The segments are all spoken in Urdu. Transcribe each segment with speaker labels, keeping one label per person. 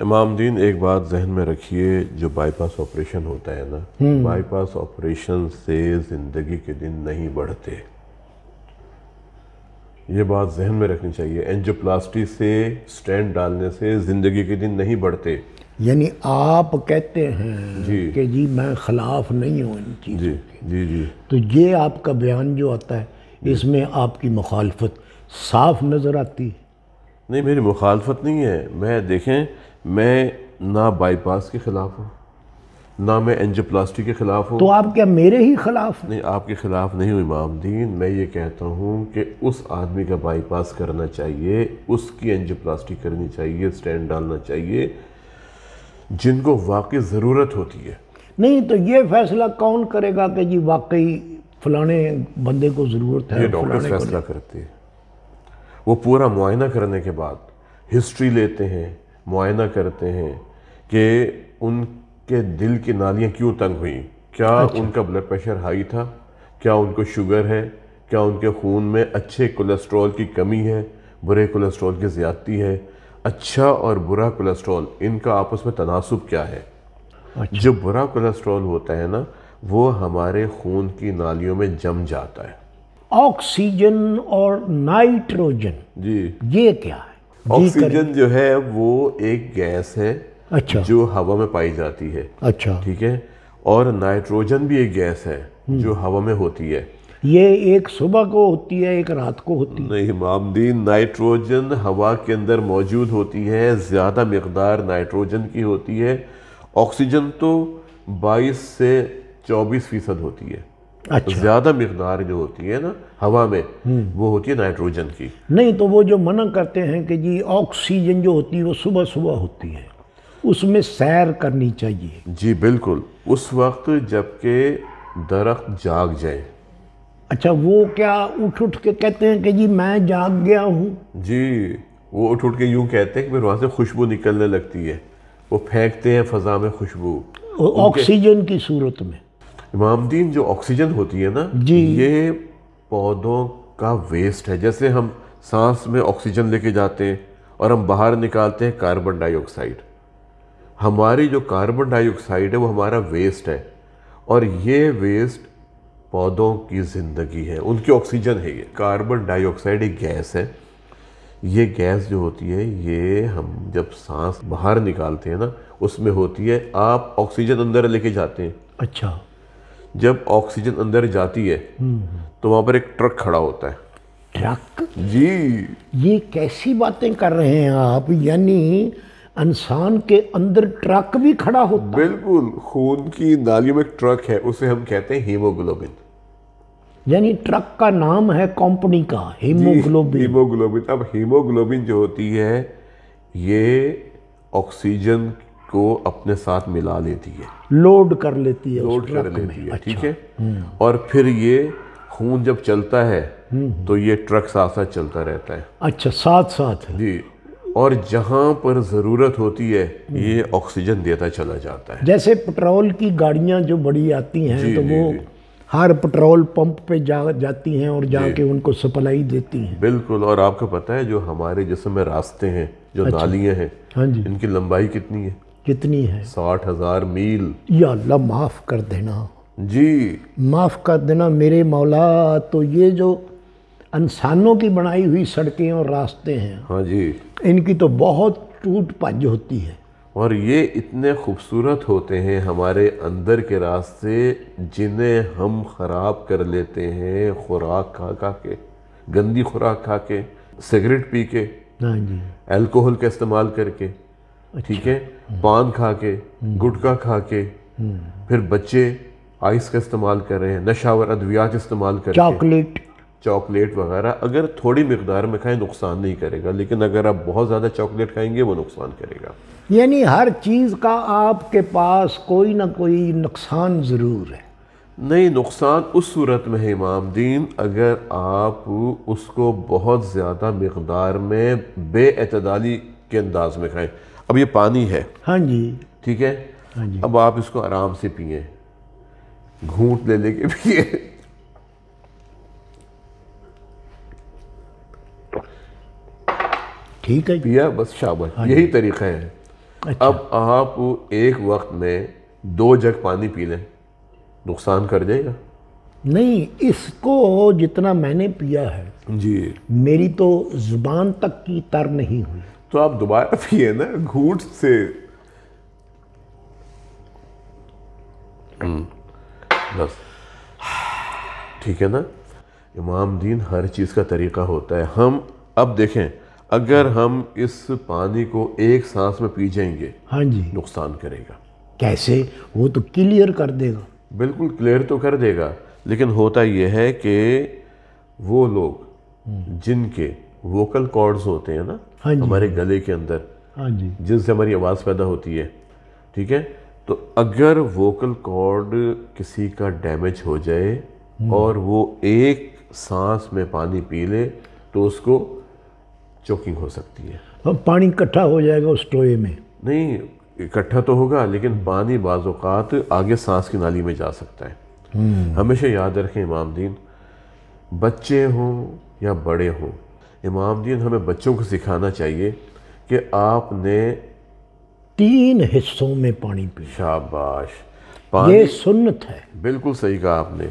Speaker 1: امام دین ایک بات ذہن میں رکھیے، جو بائی پاس آپریشن ہوتا ہے نا، بائی پاس آپریشن سے زندگی کے دن نہیں بڑھتے، یہ بات ذہن میں رکھنی چاہیے۔ اینجیوپلاسٹی سے اسٹینٹ ڈالنے سے زندگی کے دن نہیں بڑھتے۔
Speaker 2: یعنی آپ کہتے ہیں کہ جی میں خلاف نہیں ہوں ان چیزوں کے،
Speaker 1: جی
Speaker 2: تو یہ آپ کا بیان جو آتا ہے اس میں آپ کی مخالفت صاف نظر آتی ہے؟
Speaker 1: نہیں، میری مخالفت نہیں ہے۔ میں دیکھیں، میں نہ بائی پاس کے خلاف ہوں، نہ میں اینجیوپلاسٹی کے خلاف ہوں۔
Speaker 2: تو آپ کیا میرے ہی خلاف ہیں؟
Speaker 1: نہیں، آپ کے خلاف نہیں ہوں امام دین۔ میں یہ کہتا ہوں کہ اس آدمی کا بائی پاس کرنا چاہیے، اس کی اینجیوپلاسٹی کرنی چاہیے، اسٹینٹ ڈالنا چاہیے، جن کو واقعی ضرورت ہوتی ہے۔
Speaker 2: نہیں تو یہ فیصلہ کون کرے گا کہ جی واقعی فلانے بندے کو ضرورت ہے؟
Speaker 1: یہ ڈاکٹر فیصلہ کرتے ہیں، وہ پورا معائنہ کرنے کے بعد ہسٹری لیتے ہیں، معائنہ کرتے ہیں کہ ان کے دل کی نالیاں کیوں تنگ ہوئیں، کیا ان کا بلڈ پریشر ہائی تھا، کیا ان کو شوگر ہے، کیا ان کے خون میں اچھے کولیسٹرول کی کمی ہے، برے کولیسٹرول کی زیادتی ہے، اچھا اور برا کولیسٹرول ان کا آپس میں تناسب کیا ہے۔ جو برا کولیسٹرول ہوتا ہے نا، وہ ہمارے خون کی نالیوں میں جم جاتا ہے۔
Speaker 2: آکسیجن اور نائٹروجن،
Speaker 1: جی،
Speaker 2: یہ کیا ہے؟
Speaker 1: آکسیجن جو ہے وہ ایک گیس ہے
Speaker 2: اچھا
Speaker 1: جو ہوا میں پائی جاتی ہے،
Speaker 2: اچھا،
Speaker 1: ٹھیک ہے، اور نائٹروجن بھی ایک گیس ہے جو ہوا میں ہوتی ہے۔
Speaker 2: یہ ایک صبح کو ہوتی ہے، ایک رات کو ہوتی ہے؟
Speaker 1: نہیں امام دین، نائٹروجن ہوا کے اندر موجود ہوتی ہے، زیادہ مقدار نائٹروجن کی ہوتی ہے۔ آکسیجن تو 22 سے 24% ہوتی ہے، زیادہ مقدار جو ہوتی ہے نا ہوا میں وہ ہوتی ہے نائٹروجن کی۔
Speaker 2: نہیں تو وہ جو منع کرتے ہیں کہ جی آکسیجن جو ہوتی ہے وہ صبح صبح ہوتی ہے، اس میں سیر کرنی چاہیے۔
Speaker 1: جی بالکل، اس وقت جب کہ درخت جاگ جائے۔
Speaker 2: اچھا، وہ کیا اٹھ کے کہتے ہیں کہ جی میں جاگ گیا ہوں؟
Speaker 1: جی، وہ اٹھ کے یوں کہتے ہیں کہ پھر وہاں سے خوشبو نکلنے لگتی ہے، وہ پھینکتے ہیں فضا میں خوشبو
Speaker 2: آکسیجن کی صورت میں۔
Speaker 1: امام دین، جو آکسیجن ہوتی ہے نا، یہ پودوں کا ویسٹ ہے۔ جیسے ہم سانس میں آکسیجن لے کے جاتے ہیں اور ہم باہر نکالتے ہیں کاربن ڈائی آکسائڈ، ہماری جو کاربن ڈائی آکسائڈ ہے وہ ہمارا ویسٹ ہے، اور یہ ویسٹ پودوں کی زندگی ہے، ان کی آکسیجن ہے۔ یہ کاربن ڈائی آکسائڈ ایک گیس ہے، یہ گیس جو ہوتی ہے یہ ہم جب سانس باہر نکالتے ہیں نا اس میں ہوتی ہے، آپ آکسیجن اندر لے کے جاتے ہیں۔
Speaker 2: اچھا،
Speaker 1: جب آکسیجن اندر جاتی ہے تو وہاں پر ایک ٹرک کھڑا ہوتا ہے۔
Speaker 2: ٹرک؟
Speaker 1: جی،
Speaker 2: یہ کیسی باتیں کر رہے ہیں آپ؟ یعنی انسان کے اندر ٹرک بھی کھڑا ہوتا؟
Speaker 1: بالکل، خون کی نالیوں میں ایک ٹرک ہے، اسے ہم کہتے ہیں ہیموگلوبن۔
Speaker 2: یعنی ٹرک کا نام ہے کمپنی کا، ہیموگلوبن۔
Speaker 1: ہیموگلوبن، اب ہیموگلوبن جو ہوتی ہے یہ آکسیجن کو اپنے ساتھ ملا لیتی ہے،
Speaker 2: لوڈ کر لیتی ہے،
Speaker 1: لوڈ کر لیتی ہے، ٹھیک ہے، اور پھر یہ خون جب چلتا ہے تو یہ ٹرک ساتھ ساتھ چلتا رہتا ہے۔
Speaker 2: اچھا، ساتھ ساتھ؟
Speaker 1: جی، اور جہاں پر ضرورت ہوتی ہے یہ آکسیجن دیتا چلا جاتا ہے۔
Speaker 2: جیسے پٹرول کی گاڑیاں جو بڑی آتی ہیں تو وہ ہر پٹرول پمپ پہ جاتی ہیں اور جا کے ان کو سپلائی دیتی ہیں۔
Speaker 1: بالکل، اور آپ کو پتہ ہے جو ہمارے جسم میں راستے ہیں، جو نالیاں ہیں، ان کی لمبائی کتنی ہے؟
Speaker 2: کتنی ہے؟
Speaker 1: 60,000 میل۔
Speaker 2: یا اللہ معاف کر دینا،
Speaker 1: جی
Speaker 2: معاف کر دینا میرے مولا۔ تو یہ جو انسانوں کی بنائی ہوئی سڑکیں اور راستے ہیں،
Speaker 1: ہاں جی،
Speaker 2: ان کی تو بہت ٹوٹ پھاٹ ہوتی ہے،
Speaker 1: اور یہ اتنے خوبصورت ہوتے ہیں ہمارے اندر کے راستے، جنہیں ہم خراب کر لیتے ہیں خوراک کھا کھا کے، گندی خوراک کھا کے، سگریٹ پی کے،
Speaker 2: ہاں جی،
Speaker 1: الکوہل کا استعمال کر کے، ٹھیک ہے، پان کھا کے، گٹکا کھا کے، پھر بچے آئس کا استعمال کر رہے ہیں، نشاور ادویات استعمال کر کے، چاکلیٹ وغیرہ۔ اگر تھوڑی مقدار میں کھائیں نقصان نہیں کرے گا، لیکن اگر آپ بہت زیادہ چاکلیٹ کھائیں گے وہ نقصان کرے گا۔
Speaker 2: یعنی ہر چیز کا آپ کے پاس کوئی نہ کوئی نقصان ضرور ہے۔
Speaker 1: نہیں، نقصان اس صورت میں ہے امام دین اگر آپ اس کو بہت زیادہ مقدار میں بے اعتدالی کے انداز میں کھائیں۔ اب یہ پانی ہے،
Speaker 2: ہاں جی،
Speaker 1: ٹھیک ہے، اب آپ اس کو آرام سے پئیں، گھونٹ لے لے کے پئیں،
Speaker 2: ٹھیک ہے،
Speaker 1: پیا بس، شاباش، یہی طریقہ ہے۔ اب آپ ایک وقت میں 2 جگ پانی پی لیں، نقصان کر جائے گا؟
Speaker 2: نہیں، اس کو جتنا میں نے پیا ہے
Speaker 1: جی
Speaker 2: میری تو زبان تک کی تر نہیں ہوئی.
Speaker 1: تو آپ دوبارہ پیے نا گھونٹ سے. بس ٹھیک ہے نا. امام دین ہر چیز کا طریقہ ہوتا ہے. ہم اب دیکھیں اگر ہم اس پانی کو ایک سانس میں پی جائیں گے
Speaker 2: ہاں جی،
Speaker 1: نقصان کرے گا.
Speaker 2: کیسے؟ وہ تو کلیئر کر دے گا.
Speaker 1: بالکل کلیئر تو کر دے گا، لیکن ہوتا یہ ہے کہ وہ لوگ جن کے ووکل کارڈز ہوتے ہیں نا ہمارے گلے کے اندر،
Speaker 2: ہاں جی،
Speaker 1: جن سے ہماری آواز پیدا ہوتی ہے، ٹھیک ہے، تو اگر ووکل کارڈ کسی کا ڈیمیج ہو جائے اور وہ ایک سانس میں پانی پی لے تو اس کو چوکنگ ہو سکتی ہے.
Speaker 2: پانی اکٹھا ہو جائے گا اس ٹوئے میں.
Speaker 1: نہیں اکٹھا تو ہوگا، لیکن پانی بعض اوقات آگے سانس کی نالی میں جا سکتا ہے. ہمیشہ یاد رکھیں امام دین، بچے ہوں یا بڑے ہوں، امام دین ہمیں بچوں کو سکھانا چاہیے کہ آپ نے
Speaker 2: 3 حصوں میں پانی پینا.
Speaker 1: شاباش.
Speaker 2: یہ
Speaker 1: پانی
Speaker 2: سنت ہے.
Speaker 1: بالکل صحیح کہا آپ نے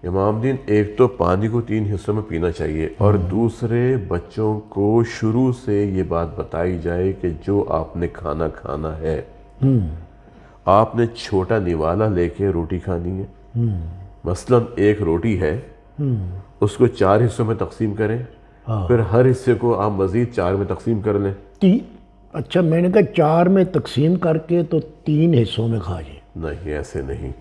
Speaker 1: امام دین. ایک تو پانی کو 3 حصوں میں پینا چاہیے، اور دوسرے بچوں کو شروع سے یہ بات بتائی جائے کہ جو آپ نے کھانا کھانا ہے، آپ نے چھوٹا نوالا لے کے روٹی کھانی ہے. مثلا ایک روٹی ہے، اس کو 4 حصوں میں تقسیم کریں، پھر ہر حصے کو آپ مزید 4 میں تقسیم کر لیں.
Speaker 2: اچھا، میں نے کہا 4 میں تقسیم کر کے تو 3 حصوں میں کھا جائیں.
Speaker 1: نہیں ایسے نہیں.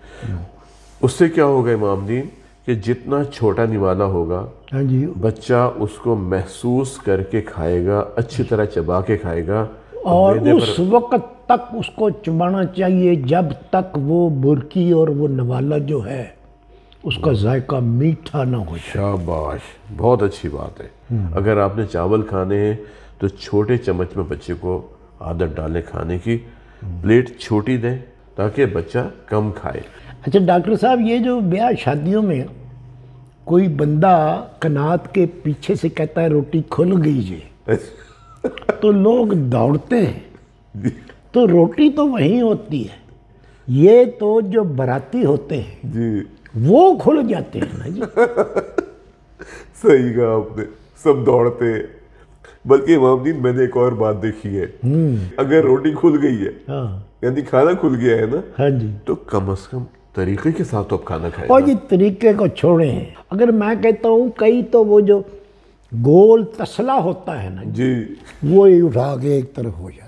Speaker 1: اس سے کیا ہوگا امام دین کہ جتنا چھوٹا نوالا ہوگا
Speaker 2: ہاں جی،
Speaker 1: بچہ اس کو محسوس کر کے کھائے گا، اچھی طرح چبا کے کھائے گا.
Speaker 2: اور اس وقت تک اس کو چبانا چاہیے جب تک وہ برکی اور وہ نوالا جو ہے اس کا ذائقہ میٹھا نہ ہو جائے.
Speaker 1: شاباش، بہت اچھی بات ہے. اگر آپ نے چاول کھانے ہیں تو چھوٹے چمچ میں بچے کو عادت ڈالیں کھانے کی. پلیٹ چھوٹی دیں تاکہ بچہ کم کھائے.
Speaker 2: اچھا ڈاکٹر صاحب، یہ جو بیاہ شادیوں میں کوئی بندہ کنات کے پیچھے سے کہتا ہے روٹی کھل گئی جی، تو لوگ دوڑتے ہیں، تو روٹی تو وہیں ہوتی ہے، یہ تو جو باراتی ہوتے ہیں
Speaker 1: جی
Speaker 2: وہ کھل جاتے ہیں نا جی.
Speaker 1: صحیح کہا آپ نے، سب دوڑتے ہیں. بلکہ امام دین میں نے ایک اور بات دیکھی ہے، اگر روٹی کھل گئی ہے یعنی کھانا کھل گیا ہے نا،
Speaker 2: ہاں جی،
Speaker 1: تو کم از کم طریقے کے ساتھ آپ کھانا کھائیں.
Speaker 2: اور یہ طریقے کو چھوڑے ہیں. اگر میں کہتا ہوں کئی تو وہ جو گول تسلا ہوتا ہے نا
Speaker 1: جی
Speaker 2: وہ ہی اٹھا کے ایک طرف ہو جائے.